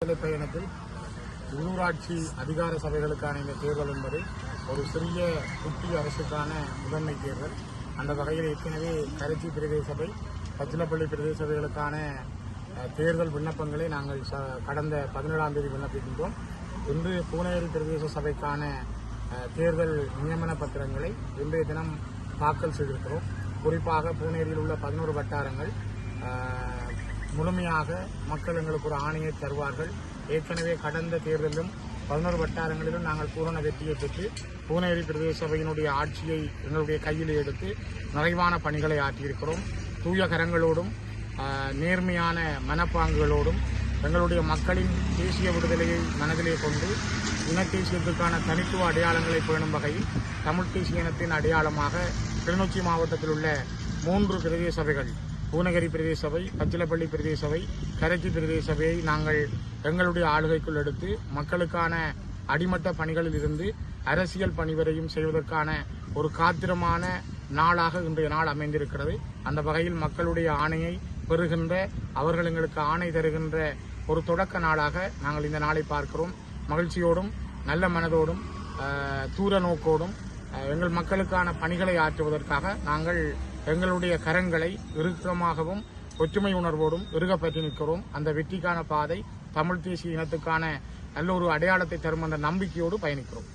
விடுதலை பயணத்தில் உள்ளூராட்சி அதிகார சபைகளுக்கான இந்த தேர்தல் என்பது ஒரு சிறிய குட்டி அரசுக்கான முதன்மை தேர்தல். அந்த வகையில் ஏற்கனவே கரைச்சி பிரதேச சபை, பச்சிலப்பள்ளி பிரதேச சபைகளுக்கான தேர்தல் விண்ணப்பங்களை நாங்கள் கடந்த 17ஆம் தேதி விண்ணப்பிக்கின்றோம். இன்று பூனேரி பிரதேச சபைக்கான தேர்தல் நியமன பத்திரங்களை இன்றைய தினம் தாக்கல் செய்திருக்கிறோம். குறிப்பாக பூனேரியில் உள்ள 11 வட்டாரங்கள் முழுமையாக மக்கள் எங்களுக்கு ஒரு ஆணையை தருவார்கள். ஏற்கனவே கடந்த தேர்தலிலும் 11 வட்டாரங்களிலும் நாங்கள் பூரண வெற்றியை பெற்று பூனேரி பிரதேச சபையினுடைய ஆட்சியை எங்களுடைய கையில் எடுத்து நிறைவான பணிகளை ஆற்றியிருக்கிறோம். தூய கரங்களோடும் நேர்மையான மனப்பாங்குகளோடும் எங்களுடைய மக்களின் தேசிய விடுதலையை மனதிலே கொண்டு இன தேசியத்துக்கான தனித்துவ அடையாளங்களை பேணும் வகையில் தமிழ் தேசிய இனத்தின் அடையாளமாக கிளிநொச்சி மாவட்டத்தில் உள்ள 3 பிரதேச சபைகள், பூனகிரி பிரதேச சபை, பச்சிலப்பள்ளி பிரதேச சபை, கரைச்சி பிரதேச சபையை நாங்கள் எங்களுடைய ஆளுகைக்குள் எடுத்து மக்களுக்கான அடிமட்ட பணிகளில் இருந்து அரசியல் பணி வரையும் செய்வதற்கான ஒரு காத்திரமான நாளாக இன்றைய நாள் அமைந்திருக்கிறது. அந்த வகையில் மக்களுடைய ஆணையை பெறுகின்ற, அவர்கள் எங்களுக்கு ஆணை தருகின்ற ஒரு தொடக்க நாளாக நாங்கள் இந்த நாளை பார்க்கிறோம். மகிழ்ச்சியோடும் நல்ல மனதோடும் தூர நோக்கோடும் எங்கள் மக்களுக்கான பணிகளை ஆற்றுவதற்காக நாங்கள் எங்களுடைய கரங்களை இறுக்கமாகவும் ஒற்றுமை உணர்வோடும் இறுகப்பற்றி நிற்கிறோம். அந்த வெற்றிக்கான பாதை தமிழ் தேசிய இனத்துக்கான நல்ல ஒரு அடையாளத்தை தரும் அந்த நம்பிக்கையோடு பயணிக்கிறோம்.